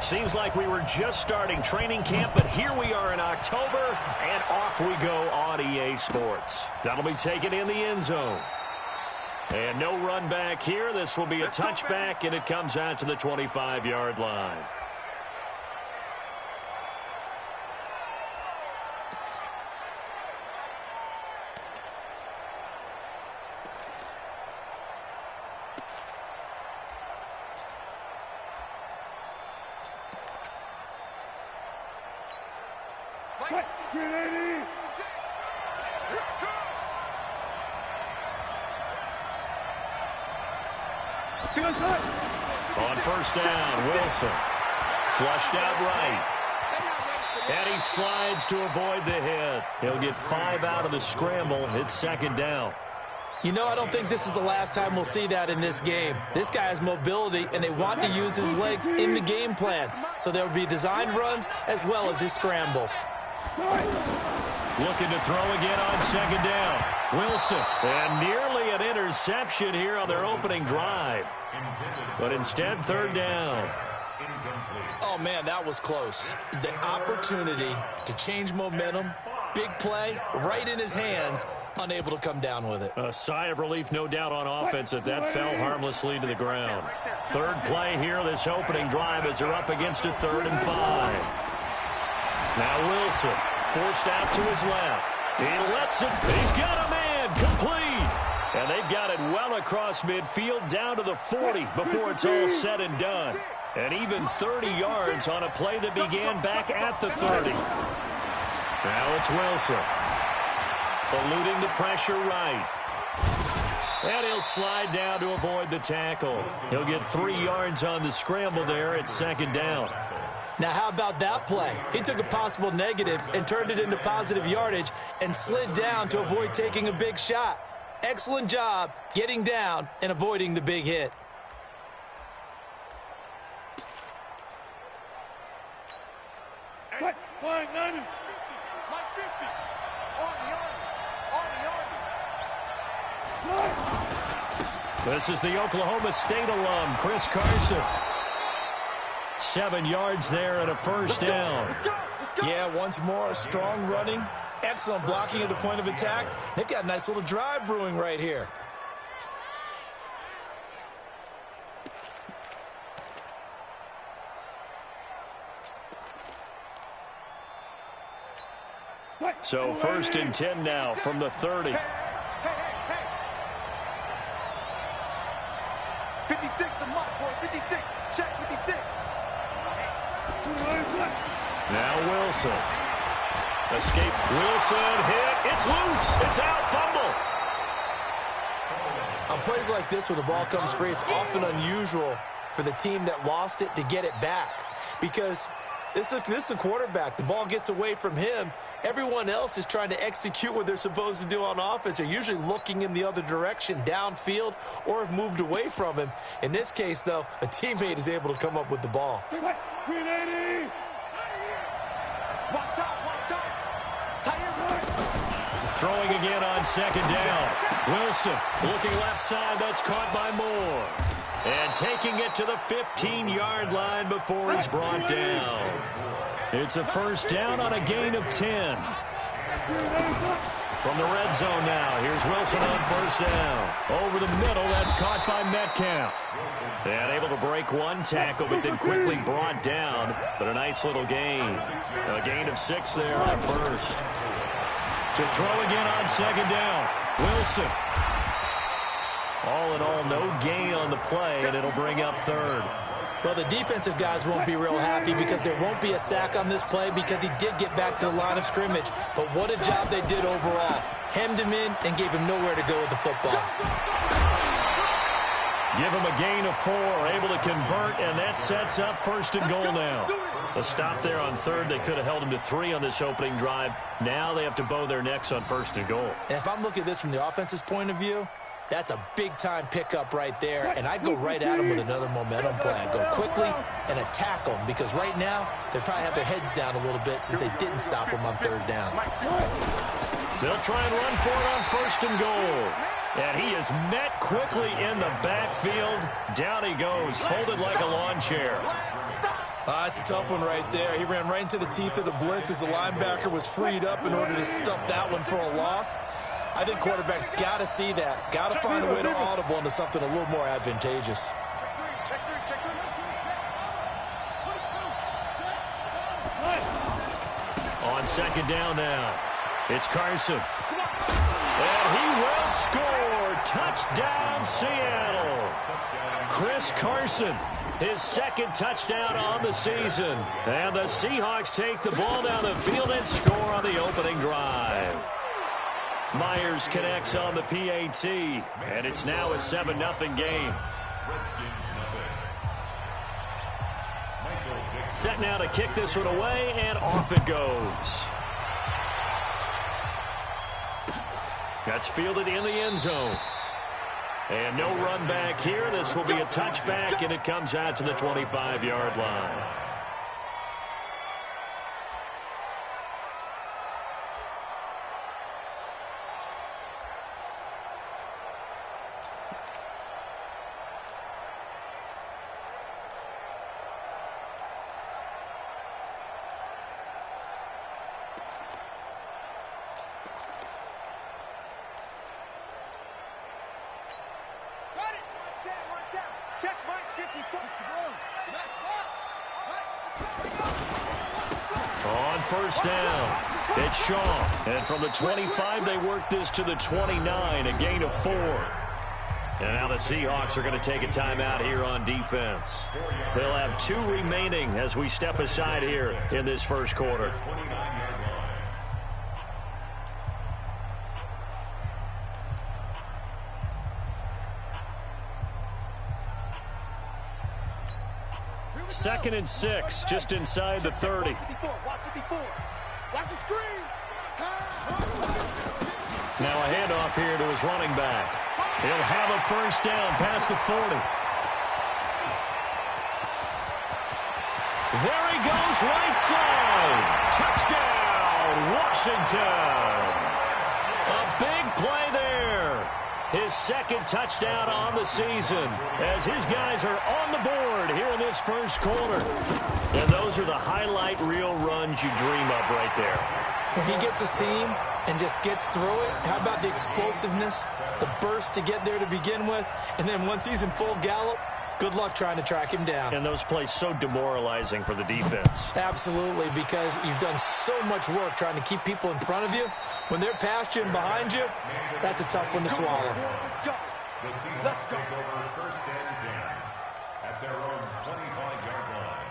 Seems like we were just starting training camp, but here we are in October, and off we go on EA Sports. That'll be taken in the end zone. And no run back here. This will be a touchback, and it comes out to the 25-yard line. On first down, Wilson. Flushed out right. And he slides to avoid the hit. He'll get 5 out of the scramble. It's second down. You know, I don't think this is the last time we'll see that in this game. This guy has mobility, and they want to use his legs in the game plan. So there will be designed runs as well as his scrambles. Looking to throw again on second down. Wilson. And nearly an interception here on their opening drive. But instead, third down. Oh, man, that was close. The opportunity to change momentum, big play, right in his hands, unable to come down with it. A sigh of relief, no doubt, on offense if that fell harmlessly to the ground. Third play here, this opening drive, as they're up against a 3rd and 5. Now Wilson, forced out to his left. He lets it. He's got a man complete. And they've got it well across midfield down to the 40 before it's all said and done. And even 30 yards on a play that began back at the 30. Now it's Wilson. Eluding the pressure right. And he'll slide down to avoid the tackle. He'll get 3 yards on the scramble there at second down. Now, how about that play? He took a possible negative and turned it into positive yardage and slid down to avoid taking a big shot. Excellent job getting down and avoiding the big hit. This is the Oklahoma State alum, Chris Carson. 7 yards there and a first down. Yeah, once more, strong running, excellent blocking at the point of attack. They've got a nice little drive brewing right here. So 1st and 10 now from the 30. 56, the mark for 56. Check 56. Now Wilson. Escape. Wilson hit. It's loose. It's out. Fumble. On plays like this where the ball comes free, it's often unusual for the team that lost it to get it back. Because this is a quarterback. The ball gets away from him. Everyone else is trying to execute what they're supposed to do on offense. They're usually looking in the other direction, downfield, or have moved away from him. In this case, though, a teammate is able to come up with the ball. Throwing again on second down. Wilson looking left side. That's caught by Moore. And taking it to the 15-yard line before he's brought down. It's a first down on a gain of 10. From the red zone now, here's Wilson on first down. Over the middle, that's caught by Metcalf. And able to break one tackle, but then quickly brought down. But a nice little gain. A gain of 6 there on first. To throw again on second down. Wilson. All in all, no gain on the play, and it'll bring up third. Well, the defensive guys won't be real happy because there won't be a sack on this play because he did get back to the line of scrimmage. But what a job they did overall. Hemmed him in and gave him nowhere to go with the football. Give him a gain of 4, able to convert, and that sets up first and goal now. A stop there on third. They could have held him to 3 on this opening drive. Now they have to bow their necks on first and goal. And if I'm looking at this from the offense's point of view, that's a big-time pickup right there, and I'd go right at him with another momentum play. I'd go quickly and attack them because right now they probably have their heads down a little bit since they didn't stop him on third down. They'll try and run for it on first and goal. And he is met quickly in the backfield. Down he goes, folded like a lawn chair. It's a tough one right there. He ran right into the teeth of the blitz as the linebacker was freed up in order to stop that one for a loss. I think quarterbacks got to see that. Got to find a way to audible into something a little more advantageous. On second down now, it's Carson. And he will score. Touchdown, Seattle. Chris Carson, his second touchdown on the season. And the Seahawks take the ball down the field and score on the opening drive. Myers connects on the PAT, and it's now a 7-0 game. Set now to kick this one away, and off it goes. That's fielded in the end zone. And no run back here. This will be a touchback, and it comes out to the 25-yard line. On first down, it's Shaw. And from the 25, they work this to the 29, a gain of 4. And now the Seahawks are going to take a timeout here on defense. They'll have 2 remaining as we step aside here in this first quarter. Second and 6, just inside the 30. Now a handoff here to his running back. He'll have a first down past the 40. There he goes, right side. Touchdown, Washington. A big play there. His second touchdown on the season as his guys are on the board here in this first quarter. And those are the highlight reel runs you dream of right there. When he gets a seam and just gets through it, how about the explosiveness, the burst to get there to begin with, and then once he's in full gallop, good luck trying to track him down. And those plays so demoralizing for the defense. Absolutely, because you've done so much work trying to keep people in front of you. When they're past you and behind you, that's a tough one to swallow. Let's go. Let's go. First and 10 at their own 25-yard line.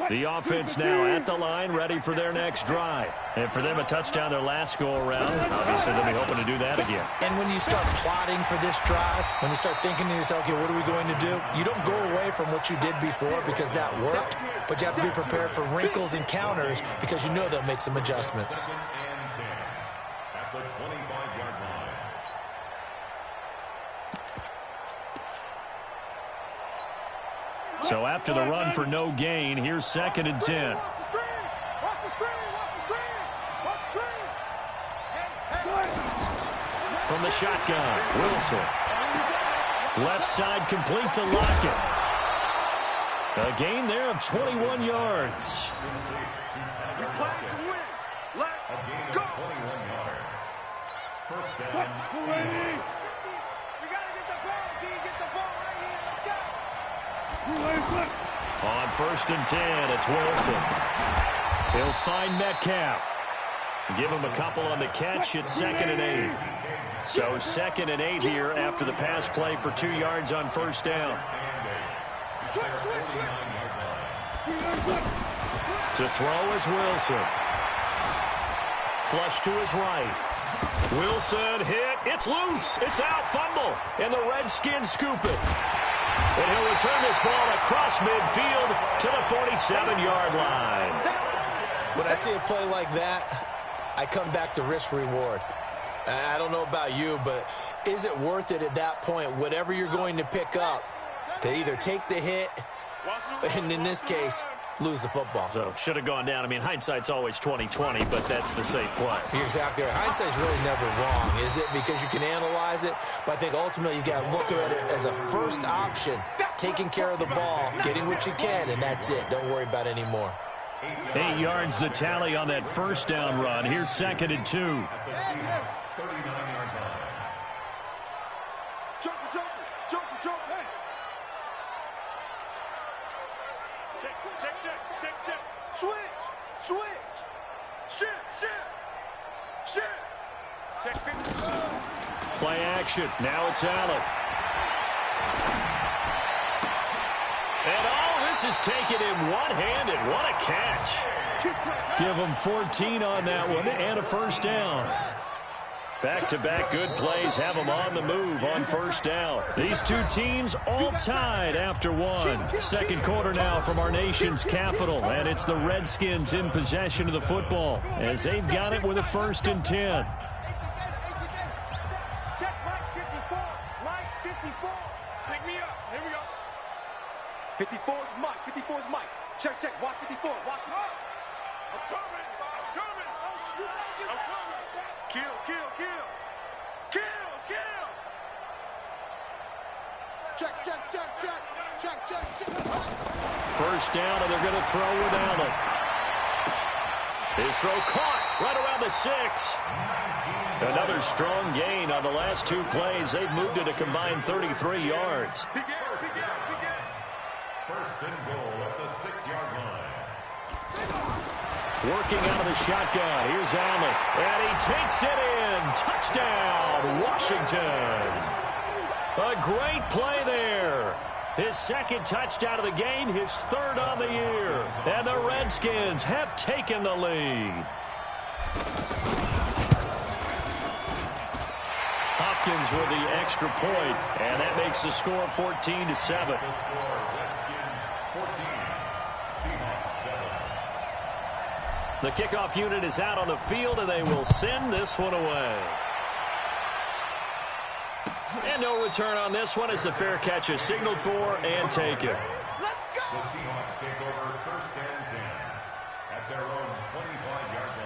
The offense now at the line, ready for their next drive. And for them, a touchdown their last go-around. Obviously, they'll be hoping to do that again. And when you start plotting for this drive, when you start thinking to yourself, okay, what are we going to do? You don't go away from what you did before because that worked, but you have to be prepared for wrinkles and counters because you know they'll make some adjustments. At the 25-yard line. So after the run for no gain, here's second and 10. From the shotgun, Wilson. Left side complete to Lockett. A gain there of 21 yards. You're playing to win. Let's go. 21 yards. First down. We got to get the ball. D, get the ball right here. Let's go. On first and 10, it's Wilson. He'll find Metcalf. Give him a couple on the catch. It's second and 8. So second and 8 here after the pass play for 2 yards on first down. To throw is Wilson. Flush to his right. Wilson hit. It's loose. It's out. Fumble. And the Redskins scoop it. And he'll return this ball across midfield to the 47-yard line. When I see a play like that, I come back to risk-reward. I don't know about you, but is it worth it at that point, whatever you're going to pick up, to either take the hit and, in this case, lose the football? So, should have gone down. I mean, hindsight's always 20/20, but that's the safe play. You're exactly right. Hindsight's really never wrong, is it? Because you can analyze it, but I think ultimately you got to look at it as a first option taking care of the ball, getting what you can, and that's it. Don't worry about any more. 8 yards the tally on that first down run. Here's 2nd and 2. Jumper, hey. Check. Switch. Shift. Check 50. Play action. Now it's Allen. And all this is taken in one-handed. What a catch. Give them 14 on that one and a first down. Back-to-back good plays have them on the move on first down. These two teams all tied after one. Second quarter now from our nation's capital, and it's the Redskins in possession of the football as they've got it with a 1st and 10. Check Mike 54. Pick me up. Here we go. 54 is Mike. Check. Watch 54. Watch. I'm coming. Kill. Check. First down, and they're going to throw with Allen. His throw caught right around the 6. Another strong gain on the last 2 plays. They've moved it a combined 33 yards. Begin. First and goal at the 6-yard line. Working out of the shotgun. Here's Allen. And he takes it in. Touchdown, Washington. A great play there. His 2nd touchdown of the game, his 3rd on the year. And the Redskins have taken the lead. Hopkins with the extra point, and that makes the score 14-7. The kickoff unit is out on the field, and they will send this one away. And no return on this one as the fair catch is signaled for and taken. Let's go. The Seahawks take over 1st and 10 at their own 25-yard line.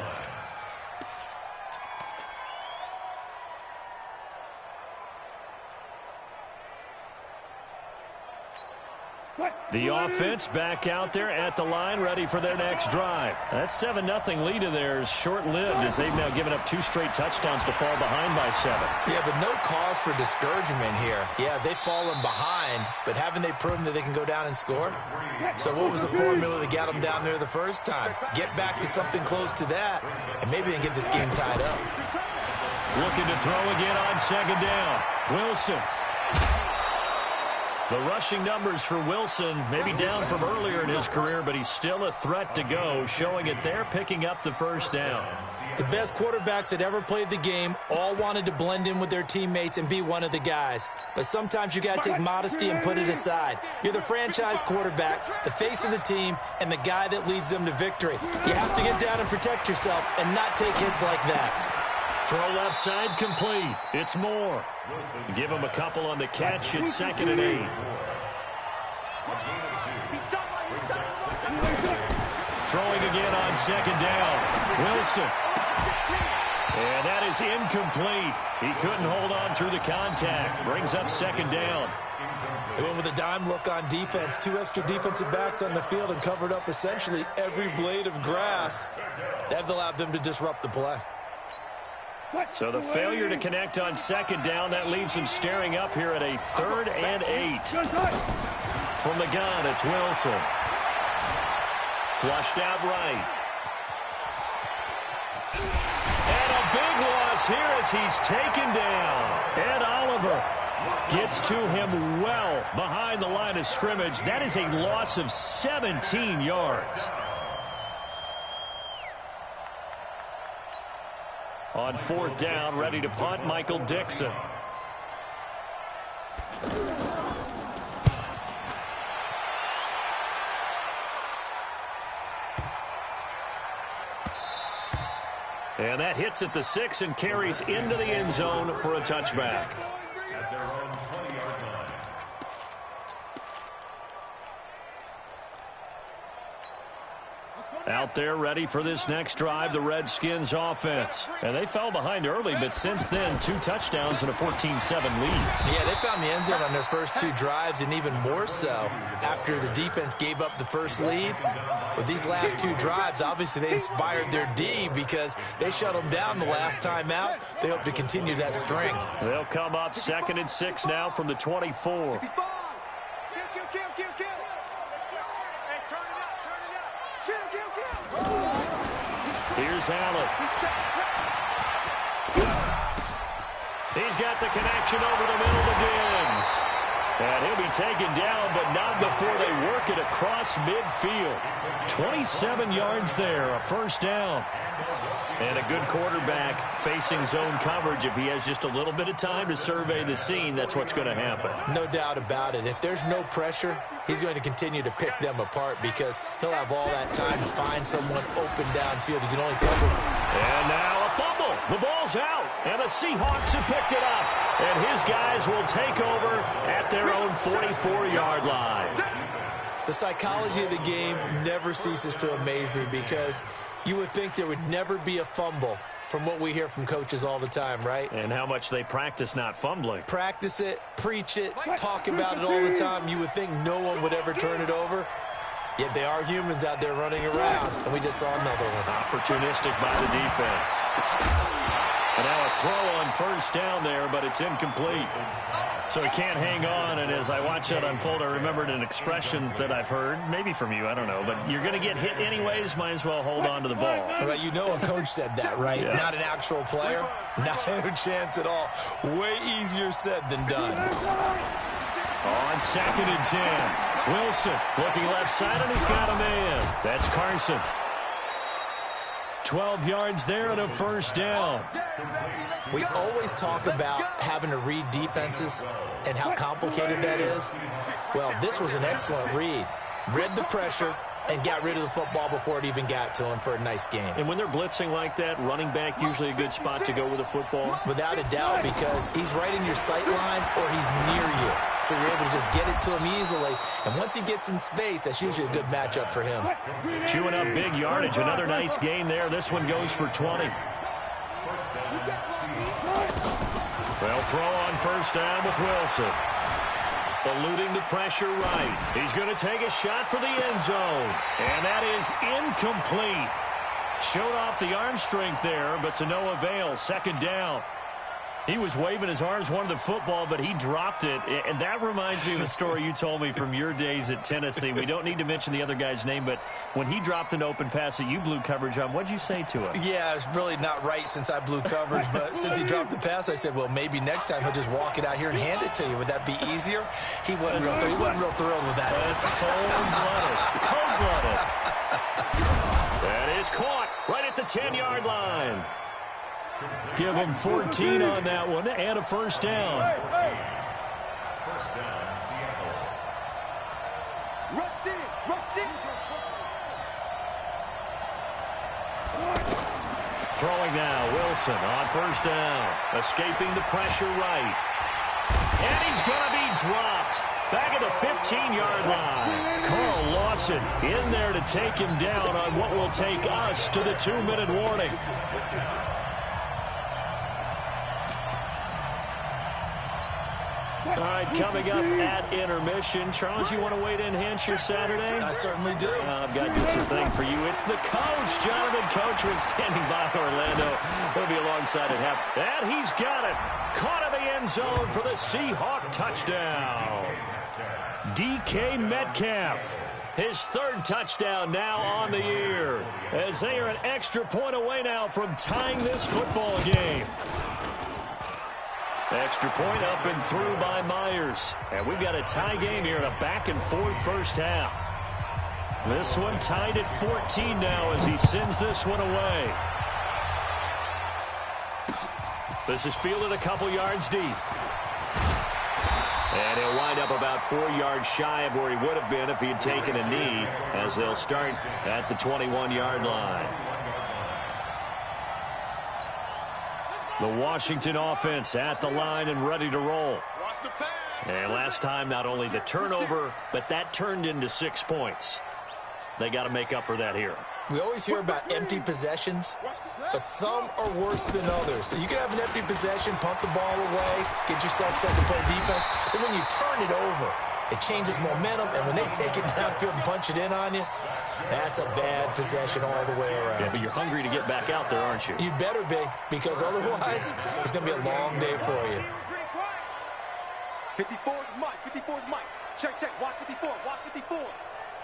The offense back out there at the line, ready for their next drive. That 7-0 lead of theirs short-lived as they've now given up 2 straight touchdowns to fall behind by 7. Yeah, but no cause for discouragement here. Yeah, they've fallen behind, but haven't they proven that they can go down and score? So what was the formula that got them down there the first time? Get back to something close to that, and maybe they can get this game tied up. Looking to throw again on 2nd down. Wilson. The rushing numbers for Wilson maybe down from earlier in his career, but he's still a threat to go, showing it there, picking up the first down. The best quarterbacks that ever played the game all wanted to blend in with their teammates and be one of the guys. But sometimes you got to take modesty and put it aside. You're the franchise quarterback, the face of the team, and the guy that leads them to victory. You have to get down and protect yourself and not take hits like that. Throw left side complete. It's Moore. Give him a couple on the catch. It's 2nd and 8. Throwing again on 2nd down. Wilson. And that is incomplete. He couldn't hold on through the contact. Brings up 2nd down. They went with a dime look on defense. 2 extra defensive backs on the field and covered up essentially every blade of grass. That allowed them to disrupt the play. So the failure to connect on 2nd down, that leaves him staring up here at a 3rd and 8. From the gun, it's Wilson. Flushed out right. And a big loss here as he's taken down. Ed Oliver gets to him well behind the line of scrimmage. That is a loss of 17 yards. On 4th down, ready to punt, Michael Dixon. And that hits at the 6 and carries into the end zone for a touchback. At their own 20-yard line. Out there ready for this next drive, the Redskins offense. And they fell behind early, but since then, 2 touchdowns and a 14-7 lead. Yeah, they found the end zone on their first 2 drives, and even more so after the defense gave up the first lead. With these last 2 drives, obviously they inspired their D because they shut them down the last time out. They hope to continue that string. They'll come up 2nd and 6 now from the 24. Here's Allen. He's got the connection over the middle to Diggs. And he'll be taken down, but not before they work it across midfield. 27 yards there, a first down. And a good quarterback facing zone coverage. If he has just a little bit of time to survey the scene, that's what's going to happen. No doubt about it. If there's no pressure, he's going to continue to pick them apart because he'll have all that time to find someone open downfield. He can only cover. And now a fumble. The ball's out. And the Seahawks have picked it up. And his guys will take over at their own 44-yard line. The psychology of the game never ceases to amaze me because you would think there would never be a fumble from what we hear from coaches all the time, right? And how much they practice not fumbling. Practice it, preach it, talk about it all the time. You would think no one would ever turn it over. Yet they are humans out there running around, and we just saw another one. Opportunistic by the defense. And now a throw on first down there, but it's incomplete. So he can't hang on, and as I watch that unfold, I remembered an expression that I've heard, maybe from you, I don't know, but you're going to get hit anyways, might as well hold on to the ball. Right, you know a coach said that, right? Yeah. Not an actual player. Not a chance at all. Way easier said than done. On 2nd and 10, Wilson looking left side, and he's got a man. That's Carson. 12 yards there and a first down. We always talk about having to read defenses and how complicated that is. Well, this was an excellent read. Read the pressure and got rid of the football before it even got to him for a nice game. And when they're blitzing like that, running back usually a good spot to go with the football? Without a doubt, because he's right in your sight line or he's near you. So you're able to just get it to him easily. And once he gets in space, that's usually a good matchup for him. Chewing up big yardage. Another nice gain there. This one goes for 20. They'll throw on first down with Wilson. Eluding the pressure right. He's going to take a shot for the end zone. And that is incomplete. Showed off the arm strength there, but to no avail. 2nd down. He was waving his arms, wanted the football, but he dropped it. And that reminds me of a story you told me from your days at Tennessee. We don't need to mention the other guy's name, but when he dropped an open pass that you blew coverage on, what'd you say to him? Yeah, it's really not right since I blew coverage, but since he dropped the pass, I said, well, maybe next time he'll just walk it out here and hand it to you. Would that be easier? He wasn't real thrilled with that. That's cold-blooded. Cold-blooded. That is caught right at the 10-yard line. Give him 14 on that one and a first down. First down, Seattle. Rush in, rush in. Throwing now, Wilson on first down. Escaping the pressure right. And he's going to be dropped. Back at the 15-yard line. Carl Lawson in there to take him down on what will take us to the 2-minute warning. All right, coming up at intermission. Charles, you want to wait to enhance your Saturday? I certainly do. I've got just a thing for you. It's the coach, Jonathan Coachman, standing by Orlando. He'll be alongside at half. And he's got it. Caught in the end zone for the Seahawk touchdown. DK Metcalf. His 3rd touchdown now on the year. As they are an extra point away now from tying this football game. Extra point up and through by Myers. And we've got a tie game here in a back-and-forth first half. This one tied at 14 now as he sends this one away. This is fielded a couple yards deep. And he'll wind up about 4 yards shy of where he would have been if he had taken a knee, as they'll start at the 21-yard line. The Washington offense at the line and ready to roll. And last time, not only the turnover, but that turned into 6 points. They got to make up for that here. We always hear about empty possessions, but some are worse than others. So you can have an empty possession, punt the ball away, get yourself set to play defense, but when you turn it over, it changes momentum, and when they take it downfield and punch it in on you, that's a bad possession all the way around. Yeah, but you're hungry to get back out there, aren't you? You better be, because otherwise, it's going to be a long day for you. 54 is Mike. 54 is Mike. Check, check. Watch 54. Watch 54.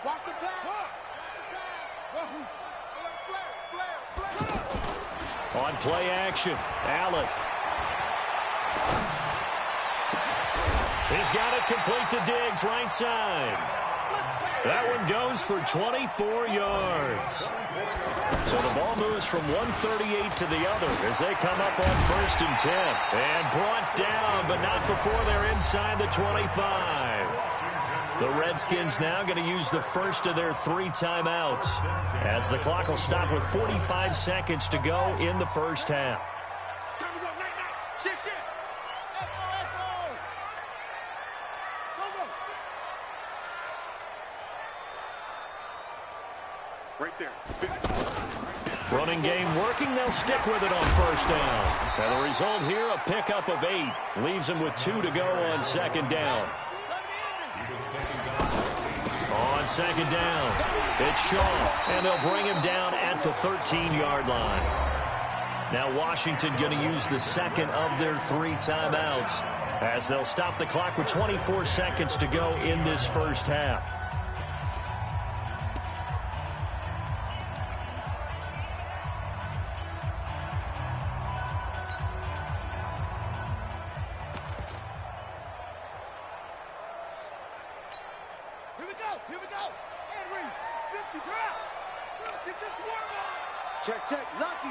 Watch the pass. On play action, Allen. He's got it complete to Diggs, right side. That one goes for 24 yards. So the ball moves from 138 to the other as they come up on 1st and 10. And brought down, but not before they're inside the 25. The Redskins now going to use the first of their 3 timeouts as the clock will stop with 45 seconds to go in the first half. Time to go. Night. Shift. Let's go. Go. Right there. Running game working. They'll stick with it on 1st down. And the result here, a pickup of 8. Leaves them with 2 to go on 2nd down. On 2nd down, it's Shaw, and they'll bring him down at the 13-yard line. Now Washington going to use the second of their 3 timeouts as they'll stop the clock with 24 seconds to go in this first half. Here we go. Henry, 50 grab. Get your swarm on. Check. Lucky.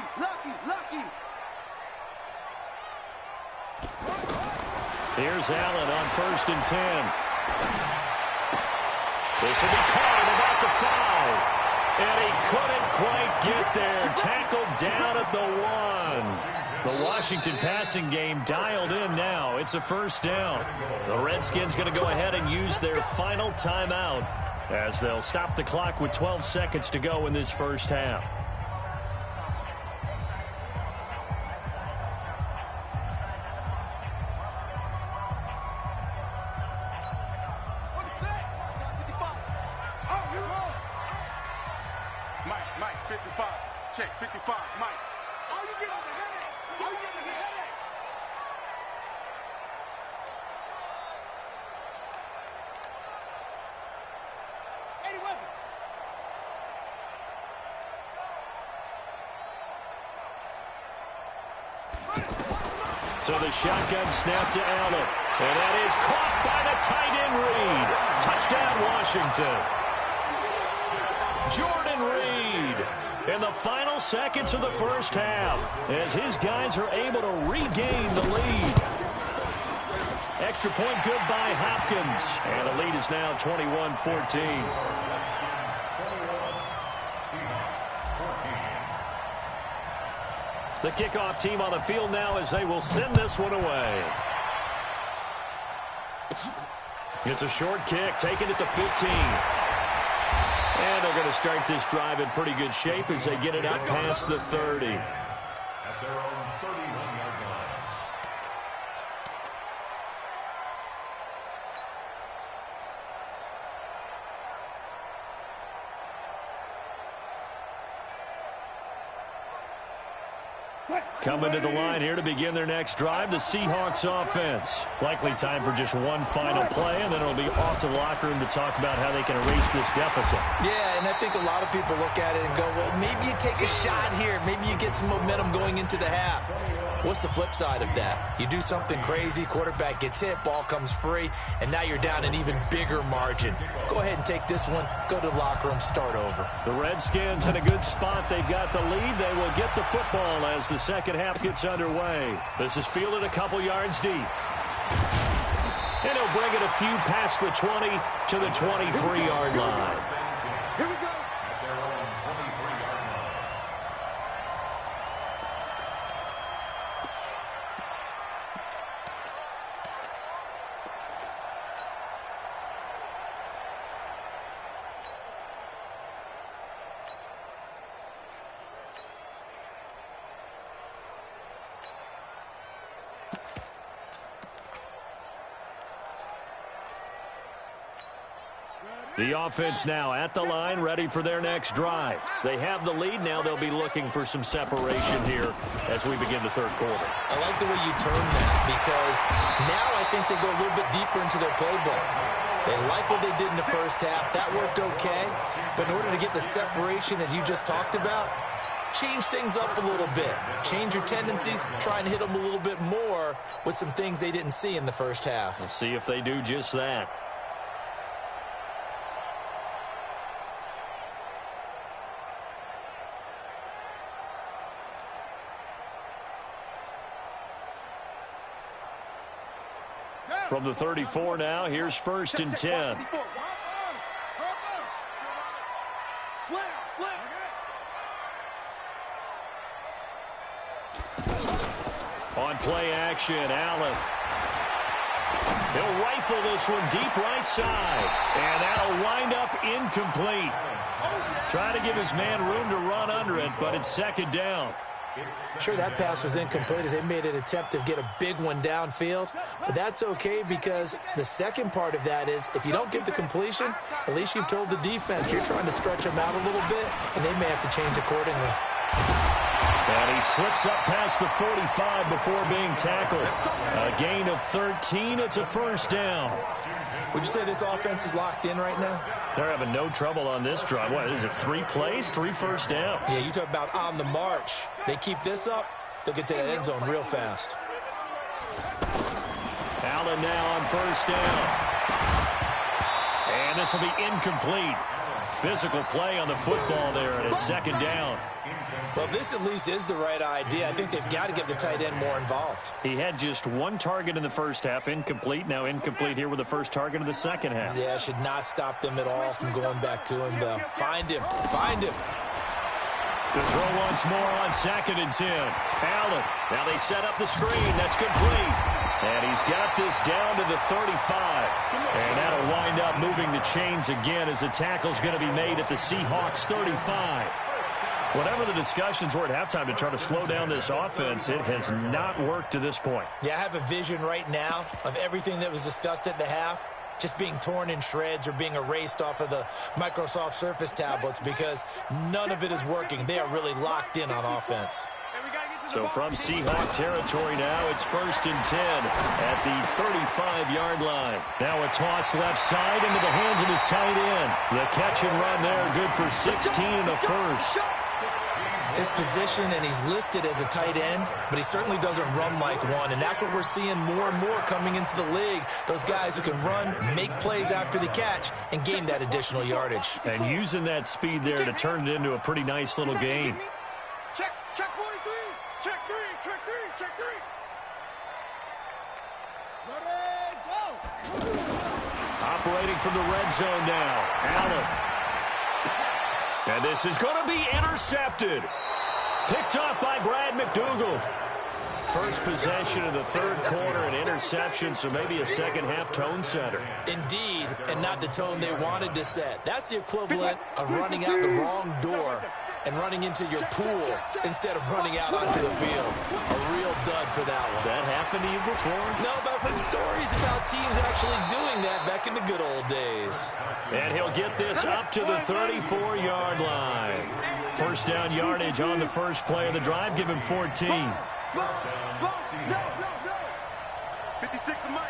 Here's Allen on 1st and 10. This will be caught at about the 5. And he couldn't quite get there. Tackled down at the 1. The Washington passing game dialed in now. It's a 1st down. The Redskins going to go ahead and use their final timeout as they'll stop the clock with 12 seconds to go in this first half. Mike, 55. Check, 55. Mike. How you getting the headache? Eddie Wesley. So the shotgun snap to Allen. And that is caught by the tight end Reed. Touchdown, Washington. Jordan Reed in the final seconds of the first half as his guys are able to regain the lead. Extra point good by Hopkins. And the lead is now 21-14. The kickoff team on the field now as they will send this one away. It's a short kick, taking it to 15. And they're going to start this drive in pretty good shape as they get it out past the 30. At their own 31-yard line. Coming to the line here to begin their next drive, the Seahawks offense. Likely time for just one final play, and then it'll be off to the locker room to talk about how they can erase this deficit. Yeah, and I think a lot of people look at it and go, well, maybe you take a shot here. Maybe you get some momentum going into the half. What's the flip side of that? You do something crazy, quarterback gets hit, ball comes free, and now you're down an even bigger margin. Go ahead and take this one, go to the locker room, start over. The Redskins in a good spot. They've got the lead. They will get the football as the second half gets underway. This is fielded a couple yards deep. And he'll bring it a few past the 20 to the 23-yard line. Here we go. At their own 23-yard line. The offense now at the line, ready for their next drive. They have the lead. Now they'll be looking for some separation here as we begin the third quarter. I like the way you turn that because now I think they go a little bit deeper into their playbook. They like what they did in the first half. That worked okay. But in order to get the separation that you just talked about, change things up a little bit. Change your tendencies. Try and hit them a little bit more with some things they didn't see in the first half. We'll see if they do just that. From the 34 now, here's 1st and 10. On play action, Allen. He'll rifle this one deep right side. And that'll wind up incomplete. Try to give his man room to run under it, but it's 2nd down. Sure, that pass was incomplete as they made an attempt to get a big one downfield. But that's okay because the second part of that is if you don't get the completion, at least you've told the defense you're trying to stretch them out a little bit, and they may have to change accordingly. And he slips up past the 45 before being tackled. A gain of 13. It's a 1st down. Would you say this offense is locked in right now? They're having no trouble on this drive. What is it, 3 plays, 3 first downs? Yeah, you talk about on the march. They keep this up, they'll get to that end zone real fast. Allen now on 1st down. And this will be incomplete. Physical play on the football there, and it's 2nd down. Well, this at least is the right idea. I think they've got to get the tight end more involved. He had just 1 target in the first half, incomplete. Now incomplete here with the first target of the second half. Yeah, should not stop them at all from going back to him, though. Find him. Find him. To throw once more on 2nd and 10. Allen. Now they set up the screen. That's complete. And he's got this down to the 35. And that'll wind up moving the chains again as the tackle's going to be made at the Seahawks 35. Whatever the discussions were at halftime to try to slow down this offense, it has not worked to this point. Yeah, I have a vision right now of everything that was discussed at the half just being torn in shreds or being erased off of the Microsoft Surface tablets because none of it is working. They are really locked in on offense. So from Seahawk territory now, it's 1st and 10 at the 35-yard line. Now a toss left side into the hands of his tight end. The catch and run there, good for 16 and a first. His position, and he's listed as a tight end, but he certainly doesn't run like one, and that's what we're seeing more and more coming into the league. Those guys who can run, make plays after the catch, and gain that additional yardage. And using that speed there to turn it into a pretty nice little game. Check 43. Check 3. Check 3. Check 3. Ready, go. Operating from the red zone now. Allen. And this is going to be intercepted. Picked up by Brad McDougal. First possession of the third quarter, an interception, so maybe a second-half tone setter. Indeed, and not the tone they wanted to set. That's the equivalent of running out the wrong door and running into your pool instead of running out onto the field. A real dud for that one. Has that happened to you before? No, but I've heard stories about teams actually doing that back in the good old days. And he'll get this up to the 34-yard line. First down yardage on the first play of the drive. Give him 14. Slow. 56 to Mike.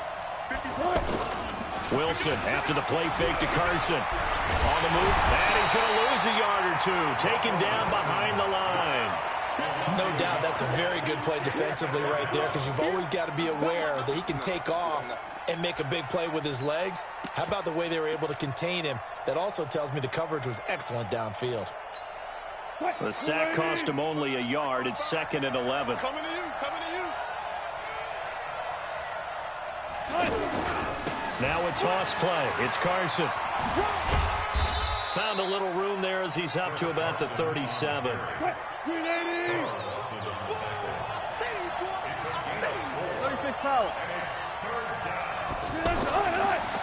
56. Wilson after the play fake to Carson. On the move, and he's going to lose a yard or two. Taken down behind the line. No doubt that's a very good play defensively right there because you've always got to be aware that he can take off and make a big play with his legs. How about the way they were able to contain him? That also tells me the coverage was excellent downfield. The sack cost him only a yard. It's 2nd and 11. Coming to you. Now a toss play. It's Carson. Found a little room there as he's up to about the 37.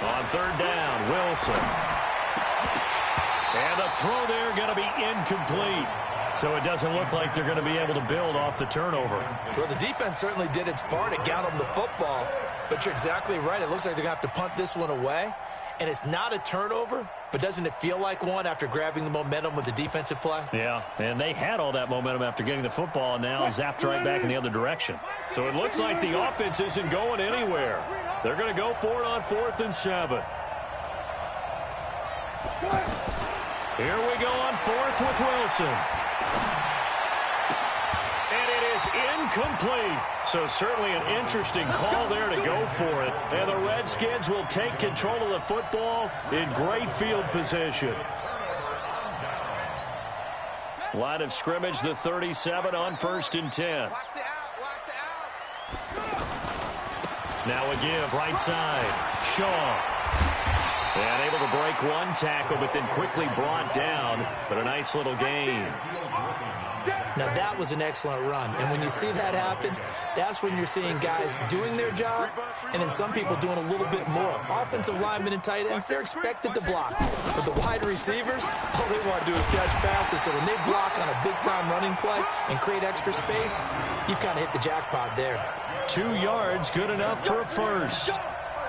On 3rd down, Wilson. And the throw there going to be incomplete. So it doesn't look like they're going to be able to build off the turnover. Well, the defense certainly did its part. It got them the football. But you're exactly right. It looks like they're going to have to punt this one away. And it's not a turnover. but doesn't it feel like one after grabbing the momentum with the defensive play? Yeah, and they had all that momentum after getting the football and now zapped right back in the other direction. So it looks like the offense isn't going anywhere. They're going to go for it on 4th and 7. Here we go on 4th with Wilson. And it is incomplete. So certainly an interesting call there to go for it. And the Redskins will take control of the football in great field position. Line of scrimmage, the 37 on 1st and 10. Now a give right side. Shaw. And able to break one tackle, but then quickly brought down. But a nice little gain. Now, that was an excellent run. And when you see that happen, that's when you're seeing guys doing their job and then some people doing a little bit more. Offensive linemen and tight ends, they're expected to block. But the wide receivers, all they want to do is catch passes. So when they block on a big-time running play and create extra space, you've kind of hit the jackpot there. 2 yards, good enough for a first.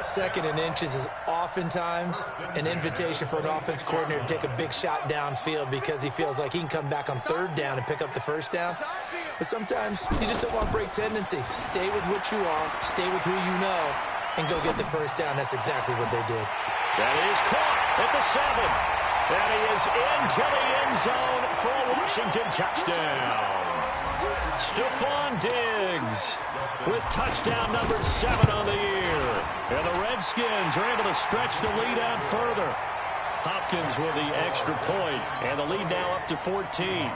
2nd and inches is oftentimes an invitation for an offense coordinator to take a big shot downfield because he feels like he can come back on 3rd down and pick up the 1st down. But sometimes you just don't want to break tendency. Stay with what you are, stay with who you know, and go get the 1st down. That's exactly what they did. That is caught at the 7. And he is into the end zone for a Washington touchdown. Stephon Diggs with touchdown number 7 on the year. And the Redskins are able to stretch the lead out further. Hopkins with the extra point, and the lead now up to 14.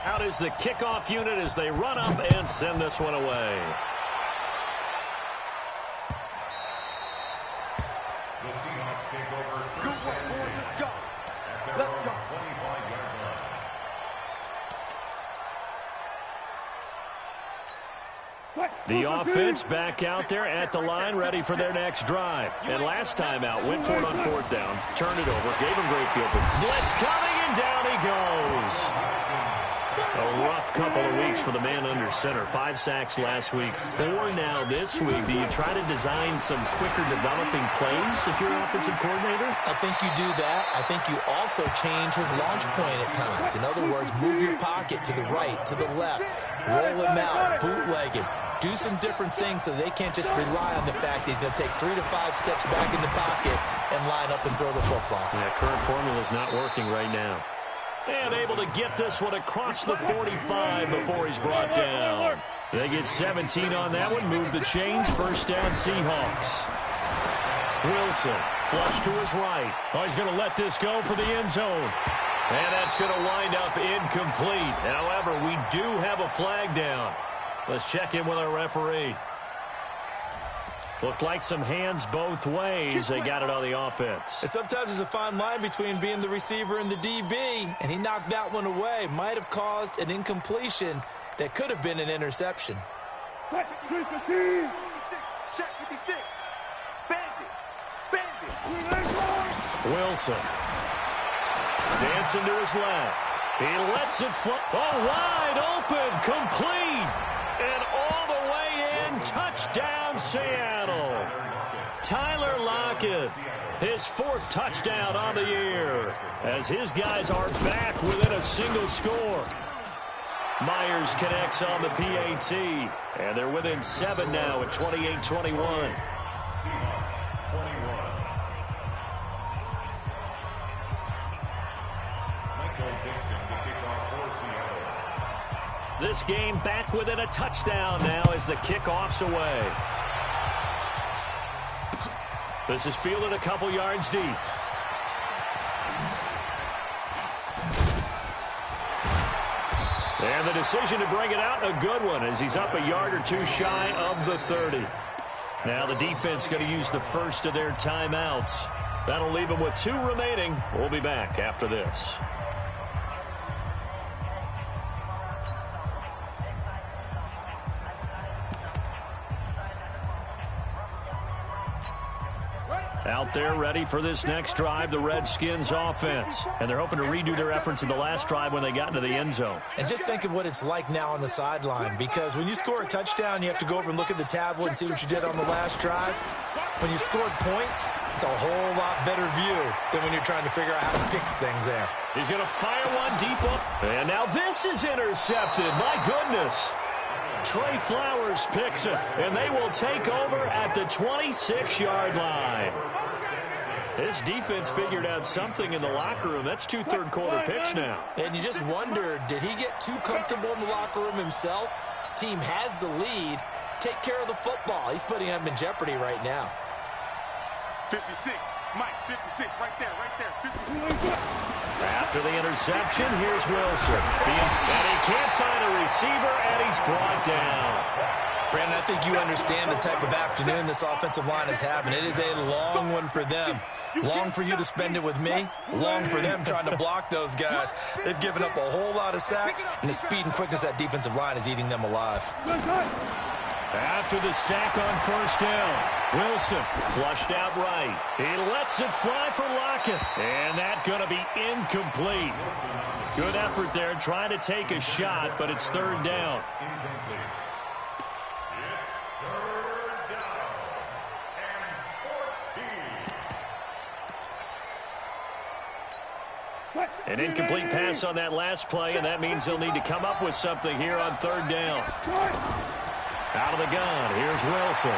Out is the kickoff unit as they run up and send this one away. The Seahawks take over Good work, boys. Let's go. Let's go. 25-yard line. The offense back out there at the line, ready for their next drive. And last time out, went for it on 4th down, turned it over, gave him great field. Blitz coming, and down he goes. A rough couple of weeks for the man under center. 5 sacks last week, 4 now this week. Do you try to design some quicker developing plays if you're an offensive coordinator? I think you do that. I think you also change his launch point at times. In other words, move your pocket to the right, to the left, roll him out, bootleg him. Do some different things so they can't just rely on the fact that he's going to take 3 to 5 steps back in the pocket and line up and throw the football. Yeah, current formula is not working right now. And able to get this one across the 45 before he's brought down. They get 17 on that one, move the chains, 1st down Seahawks. Wilson, flush to his right. Oh, he's going to let this go for the end zone. And that's going to wind up incomplete. However, we do have a flag down. Let's check in with our referee. Looked like some hands both ways. They got it on the offense. And sometimes there's a fine line between being the receiver and the DB, and he knocked that one away. Might have caused an incompletion that could have been an interception. Check 56. Bandit. Wilson. Dancing to his left. He lets it fly. Oh, wide open. Complete. And all the way in. Touchdown, Seattle. Tyler Lockett. His 4th touchdown on the year. As his guys are back within a single score. Myers connects on the PAT. And they're within 7 now at 28-21. This game back within a touchdown now as the kickoff's away. This is fielded a couple yards deep. And the decision to bring it out, a good one, as he's up a yard or 2 shy of the 30. Now the defense going to use the first of their timeouts. That'll leave them with 2 remaining. We'll be back after this. Out there ready for this next drive, the Redskins offense. And they're hoping to redo their efforts in the last drive when they got into the end zone. And just think of what it's like now on the sideline, because when you score a touchdown, you have to go over and look at the tablet and see what you did on the last drive. When you scored points, It's a whole lot better view than when you're trying to figure out how to fix things there. He's going to fire one deep up. And now this is intercepted. My goodness. Trey Flowers picks it, and they will take over at the 26-yard line. This defense figured out something in the locker room. That's 2 third-quarter picks now. And you just wonder, did he get too comfortable in the locker room himself? His team has the lead. Take care of the football. He's putting them in jeopardy right now. 56. Mike, 56. Right there. 56. After the interception, here's Wilson. And he can't find a receiver, and he's brought down. Brandon, I think you understand the type of afternoon this offensive line is having. It is a long one for them. Long for you to spend it with me. Long for them trying to block those guys. They've given up a whole lot of sacks, and the speed and quickness of that defensive line is eating them alive. After the sack on first down, Wilson flushed out right. He lets it fly for Lockett, and that's going to be incomplete. Good effort there trying to take a shot, but it's third down. An incomplete pass on that last play, and that means they'll need to come up with something here on third down. Out of the gun, here's Wilson.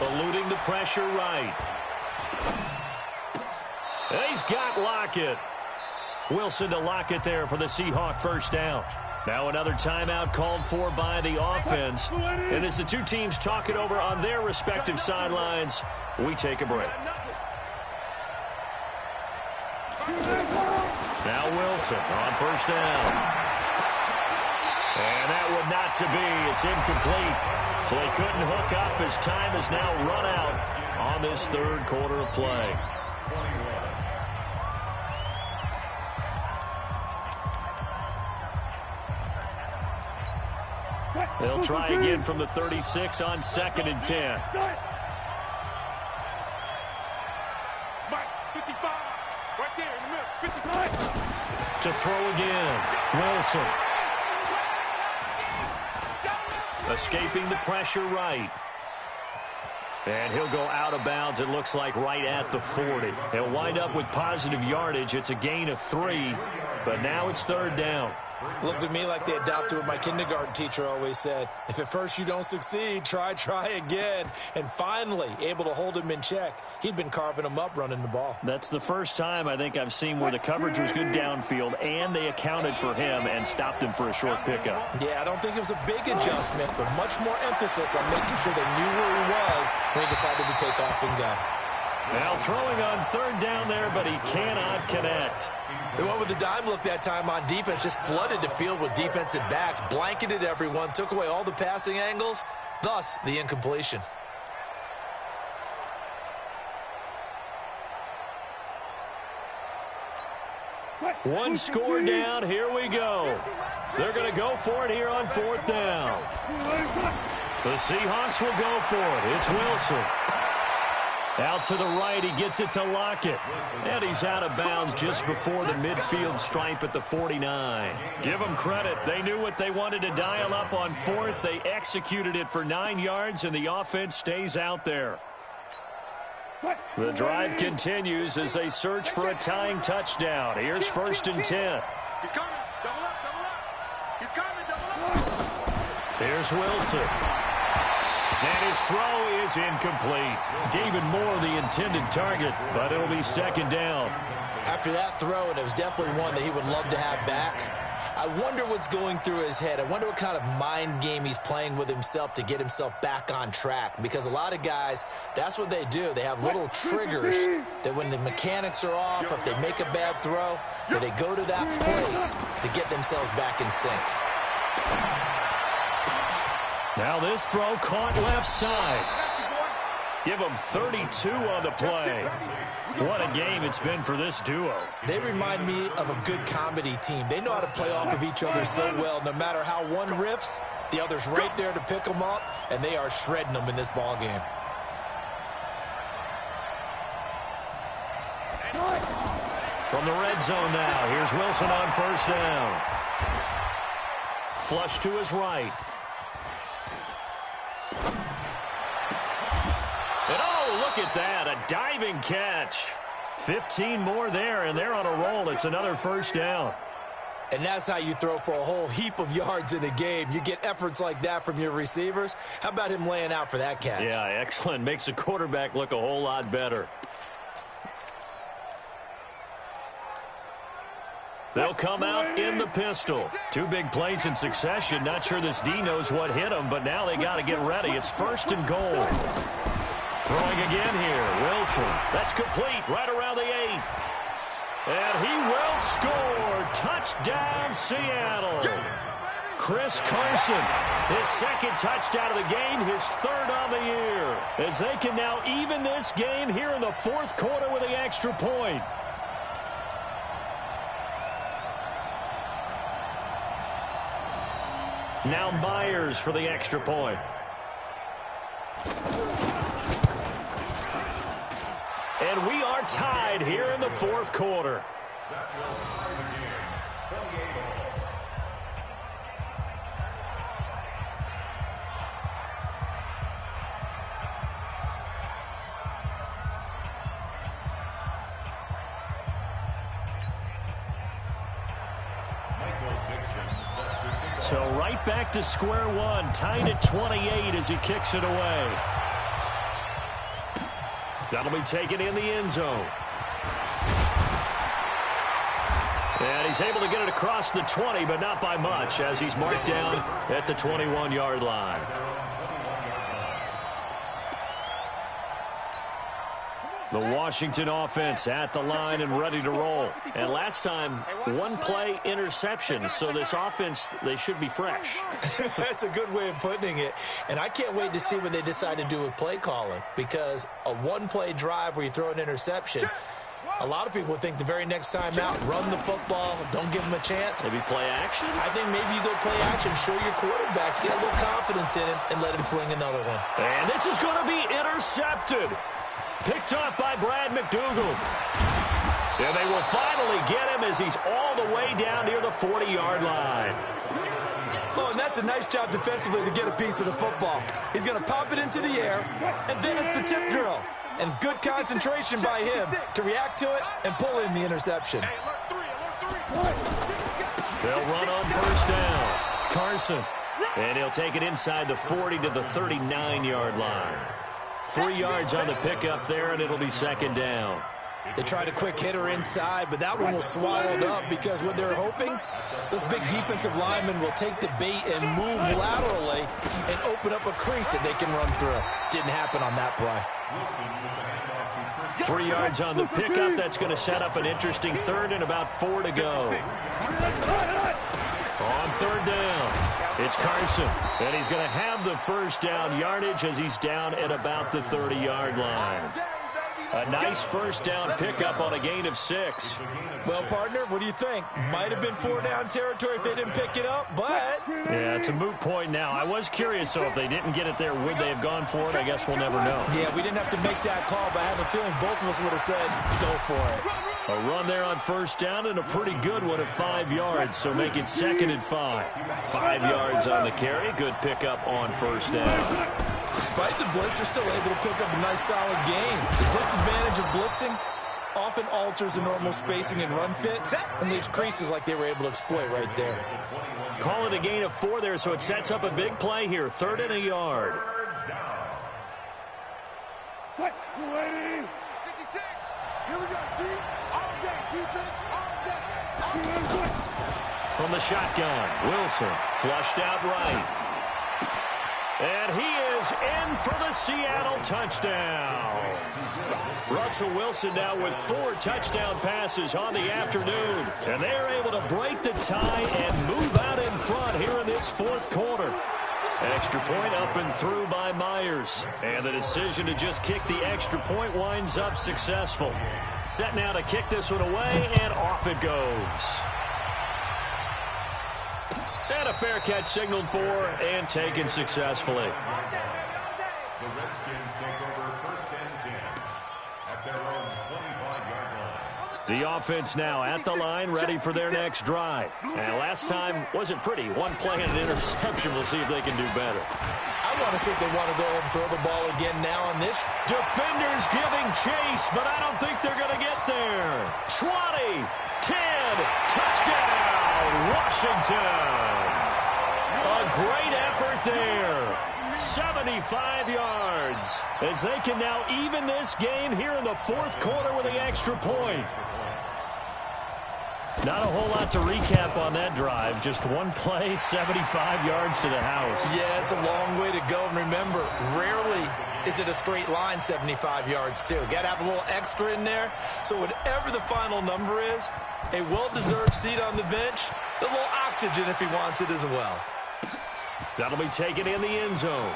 Eluding the pressure right. And he's got Lockett. Wilson to Lockett there for the Seahawk first down. Now another timeout called for by the offense. And as the two teams talk it over on their respective sidelines, we take a break. Now Wilson on first down. And that would not to be. It's incomplete. So they couldn't hook up as time is now run out on this third quarter of play. They'll try again from the 36 on 2nd and 10. To throw again, Wilson. Escaping the pressure right. And he'll go out of bounds, it looks like, right at the 40. He'll wind up with positive yardage. It's a gain of 3, but now it's third down. Looked at me like they adopted what my kindergarten teacher always said. If at first you don't succeed, try again. And finally, able to hold him in check. He'd been carving him up running the ball. That's the first time I think I've seen where the coverage was good downfield and they accounted for him and stopped him for a short pickup. Yeah, I don't think it was a big adjustment, but much more emphasis on making sure they knew where he was when he decided to take off and go. Now throwing on third down there, but he cannot connect. They went with the dime look that time on defense, just flooded the field with defensive backs, blanketed everyone, took away all the passing angles, thus the incompletion. One score down, here we go. They're going to go for it here on fourth down. The Seahawks will go for it. It's Wilson. Out to the right, he gets it to Lockett. And he's out of bounds just before the midfield stripe at the 49. Give them credit. They knew what they wanted to dial up on fourth. They executed it for 9 yards, and the offense stays out there. The drive continues as they search for a tying touchdown. Here's 1st and 10. He's coming. Double up. He's coming. Double up. Here's Wilson. And his throw is incomplete. David Moore, the intended target, but it'll be 2nd down. After that throw, and it was definitely one that he would love to have back, I wonder what's going through his head. I wonder what kind of mind game he's playing with himself to get himself back on track. Because a lot of guys, that's what they do. They have little triggers that when the mechanics are off, or if they make a bad throw, that they go to that place to get themselves back in sync. Now this throw caught left side. Give them 32 on the play. What a game it's been for this duo. They remind me of a good comedy team. They know how to play off of each other so well. No matter how one riffs, the other's right there to pick them up, and they are shredding them in this ball game. From the red zone now, here's Wilson on first down. Flush to his right. And look at that, a diving catch. 15 more there, and they're on a roll. It's another first down. And that's how you throw for a whole heap of yards in a game. You get efforts like that from your receivers. How about him laying out for that catch? Yeah, excellent. Makes the quarterback look a whole lot better. They'll come out in the pistol. Two big plays in succession. Not sure this D knows what hit him, but now they got to get ready. It's 1st and goal. Throwing again here, Wilson. That's complete, right around the 8. And he will score. Touchdown, Seattle. Chris Carson, his 2nd touchdown of the game, his 3rd on the year. As they can now even this game here in the 4th quarter with the extra point. Now Myers for the extra point. And we are tied here in the 4th quarter. So right back to square one, tied at 28 as he kicks it away. That'll be taken in the end zone. And he's able to get it across the 20, but not by much, as he's marked down at the 21-yard line. The Washington offense at the line and ready to roll. And last time, 1 play interception. So this offense, they should be fresh. That's a good way of putting it. And I can't wait to see what they decide to do with play calling. Because a 1-play drive where you throw an interception, a lot of people would think the very next time out, run the football, don't give them a chance. Maybe play action? I think maybe you go play action, show your quarterback, get a little confidence in him, and let him fling another one. And this is going to be intercepted. Picked up by Brad McDougal. And they will finally get him as he's all the way down near the 40-yard line. Oh, and that's a nice job defensively to get a piece of the football. He's going to pop it into the air, and then it's the tip drill. And good concentration by him to react to it and pull in the interception. They'll run on first down. Carson. And he'll take it inside the 40 to the 39-yard line. 3 yards on the pickup there, and it'll be 2nd down. They tried a quick hitter inside, but that one was swallowed up because what they're hoping, those big defensive linemen will take the bait and move laterally and open up a crease that they can run through. Didn't happen on that play. 3 yards on the pickup. That's going to set up an interesting 3rd and about 4 to go. On 3rd down, it's Carson, and he's going to have the first down yardage as he's down at about the 30-yard line. A nice first down pickup on a gain of 6. Well, partner, what do you think? Might have been 4-down territory if they didn't pick it up, but... Yeah, it's a moot point now. I was curious, so if they didn't get it there, would they have gone for it? I guess we'll never know. Yeah, we didn't have to make that call, but I have a feeling both of us would have said, go for it. A run there on first down and a pretty good one at 5 yards, so make it 2nd and 5. 5 yards on the carry. Good pickup on first down. Despite the blitz, they're still able to pick up a nice solid gain. The disadvantage of blitzing often alters the normal spacing and run fits and leaves creases like they were able to exploit right there. Call it a gain of 4 there, so it sets up a big play here. 3rd and a yard. 56. Here we go. Deep. All day. Defense. All day. From the shotgun, Wilson flushed out right. And he is in for the Seattle touchdown. Russell Wilson now with 4 touchdown passes on the afternoon. And they're able to break the tie and move out in front here in this 4th quarter. Extra point up and through by Myers. And the decision to just kick the extra point winds up successful. Set now to kick this one away, and off it goes. And a fair catch signaled for and taken successfully. The Redskins take over 1st and 10 at their own 25-yard line. The offense now at the line, ready for their next drive. And last time wasn't pretty. One play and an interception. We'll see if they can do better. I want to see if they want to go ahead and throw the ball again now on this. Defenders giving chase, but I don't think they're going to get there. 20, 10, touchdown, Washington. A great effort there. 75 yards as they can now even this game here in the fourth quarter with the extra point. Not a whole lot to recap on that drive. Just one play, 75 yards to the house. Yeah, it's a long way to go. And remember, rarely is it a straight line 75 yards, too. Got to have a little extra in there. So whatever the final number is, a well-deserved seat on the bench, a little oxygen if he wants it as well. That'll be taken in the end zone.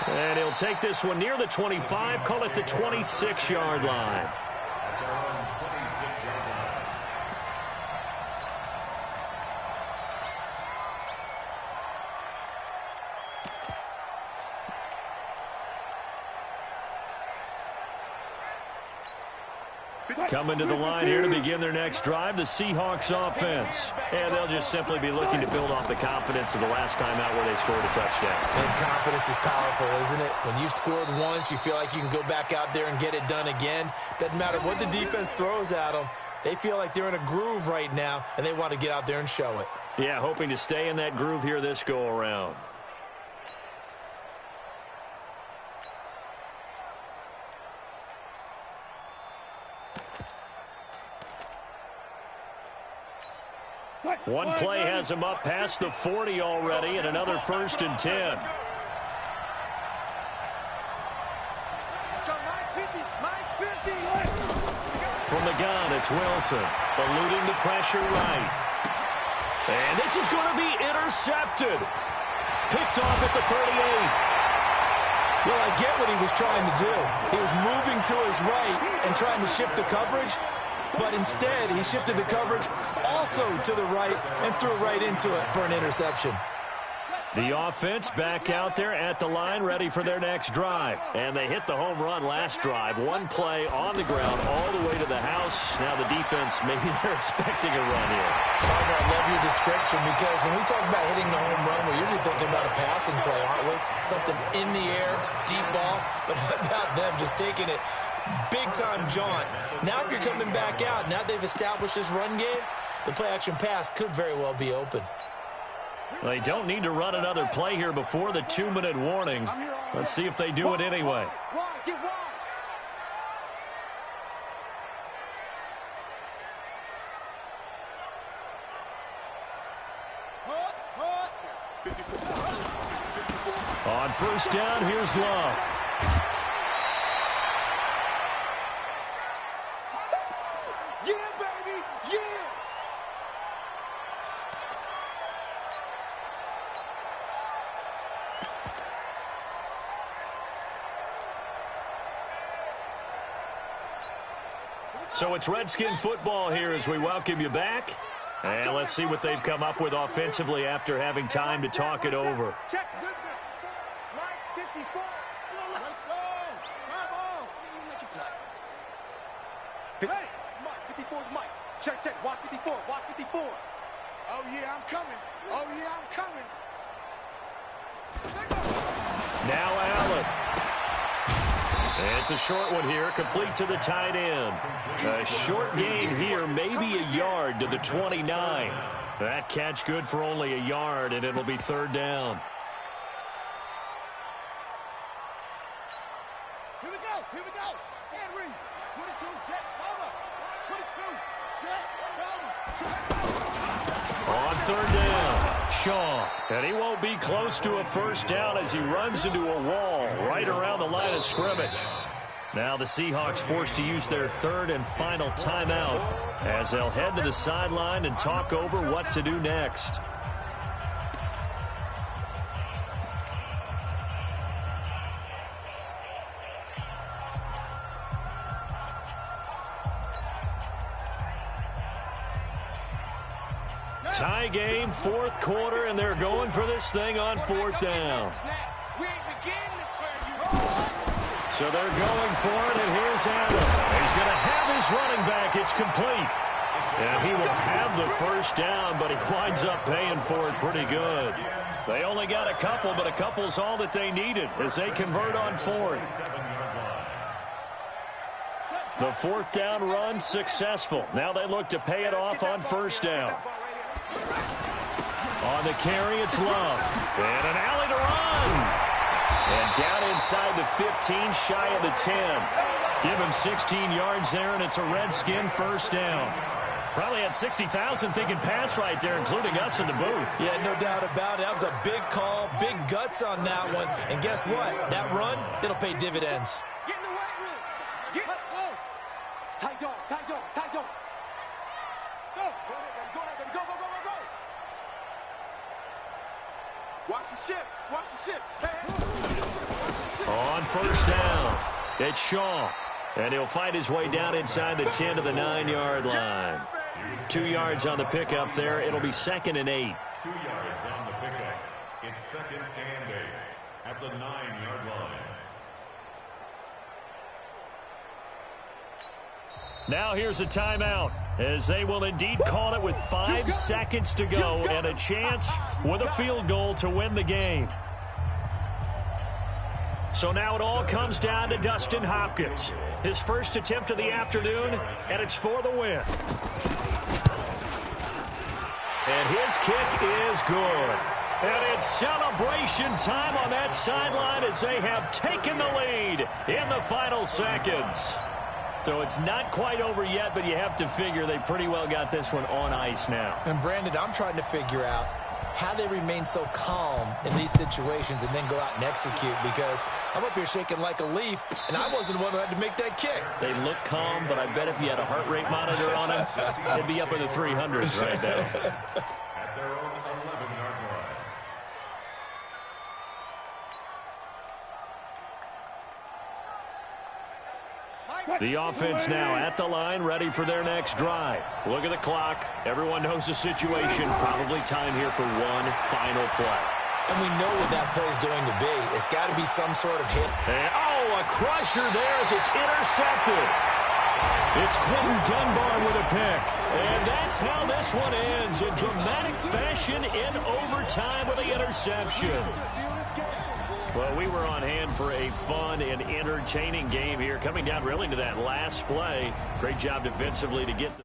And he'll take this one near the 25, call it the 26-yard line. Coming to the line here to begin their next drive, the Seahawks offense. And they'll just simply be looking to build off the confidence of the last time out where they scored a touchdown. And confidence is powerful, isn't it? When you've scored once, you feel like you can go back out there and get it done again. Doesn't matter what the defense throws at them. They feel like they're in a groove right now, and they want to get out there and show it. Yeah, hoping to stay in that groove here this go-around. One play has him up past the 40 already, and another 1st and 10. Let's go, Mike 50, Mike 50. From the gun, it's Wilson, eluding the pressure right. And this is going to be intercepted. Picked off at the 38. Well, I get what he was trying to do. He was moving to his right and trying to shift the coverage, but instead he shifted the coverage also to the right and threw right into it for an interception. The offense back out there at the line, ready for their next drive. And they hit the home run last drive. One play on the ground all the way to the house. Now the defense, maybe they're expecting a run here. Partner, I love your description because when we talk about hitting the home run, we're usually thinking about a passing play, aren't we? Something in the air, deep ball. But how about them just taking it big-time jaunt? Now if you're coming back out, now they've established this run game, the play-action pass could very well be open. They don't need to run another play here before the 2-minute warning. Let's see if they do it anyway. On 1st down, here's Love. So it's Redskin football here as we welcome you back. And let's see what they've come up with offensively after having time to talk it over. Check. Mike 54. Let's go. Come on. Let you play. Hey, Mike 54 is Mike. Check. Watch 54. Watch 54. Oh, yeah, I'm coming. Oh, yeah, I'm coming. Now Allen. It's a short one here, complete to the tight end. A short gain here, maybe a yard to the 29. That catch good for only a yard, and it'll be 3rd down. Here we go. Henry. 22, jet, cover. 22, jet, cover. On 3rd down, Shaw. And he won't be close to a 1st down as he runs into a wall right around the line of scrimmage. Now the Seahawks forced to use their 3rd and final timeout as they'll head to the sideline and talk over what to do next. Tie game, 4th quarter, and they're going for this thing on 4th down. So they're going for it, and here's Adam. He's going to have his running back. It's complete. And he will have the first down, but he winds up paying for it pretty good. They only got a couple, but a couple's all that they needed as they convert on fourth. The fourth down run successful. Now they look to pay it off on first down. On the carry, it's Love. And an alley to run. And down inside the 15, shy of the 10. Give him 16 yards there, and it's a Redskin first down. Probably had 60,000 thinking pass right there, including us in the booth. Yeah, no doubt about it. That was a big call, big guts on that one. And guess what? That run, it'll pay dividends. Get in the weight room. Get low. Tight dog, tight dog, tight dog. Go. Go ahead, baby. Go, go, go, go, go. Watch the ship. Watch the ship. Hey. On first down, it's Shaw. And he'll fight his way down inside the 10 to the 9-yard line. 2 yards on the pickup there. It'll be 2nd and 8. 2 yards on the pickup. It's 2nd and 8 at the 9-yard line. Now here's a timeout, as they will indeed call it with 5 seconds to go and a chance with a field goal to win the game. So now it all comes down to Dustin Hopkins. His first attempt of the afternoon, and it's for the win. And his kick is good. And it's celebration time on that sideline as they have taken the lead in the final seconds. So it's not quite over yet, but you have to figure they pretty well got this one on ice now. And Brandon, I'm trying to figure out how they remain so calm in these situations and then go out and execute, because I'm up here shaking like a leaf, and I wasn't the one who had to make that kick. They look calm, but I bet if you had a heart rate monitor on them, they'd be up in the 300s right now. At their own 11-yard line. The offense now at the line, ready for their next drive. Look at the clock. Everyone knows the situation. Probably time here for one final play. And we know what that play is going to be. It's got to be some sort of hit. And, oh, a crusher there as it's intercepted. It's Quentin Dunbar with a pick. And that's how this one ends, in dramatic fashion in overtime with the interception. Well, we were on hand for a fun and entertaining game here, coming down really to that last play. Great job defensively to get the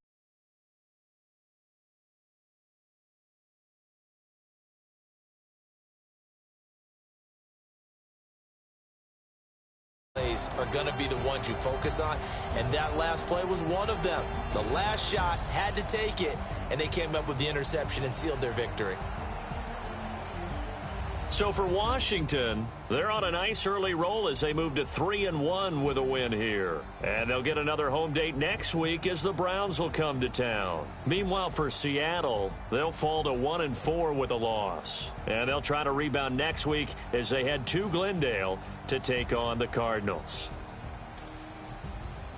plays are going to be the ones you focus on, and that last play was one of them. The last shot had to take it, and they came up with the interception and sealed their victory. So for Washington, they're on a nice early roll as they move to 3-1 with a win here. And they'll get another home date next week as the Browns will come to town. Meanwhile, for Seattle, they'll fall to 1-4 with a loss. And they'll try to rebound next week as they head to Glendale to take on the Cardinals.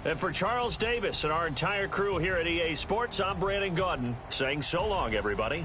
And for Charles Davis and our entire crew here at EA Sports, I'm Brandon Gaudin saying so long, everybody.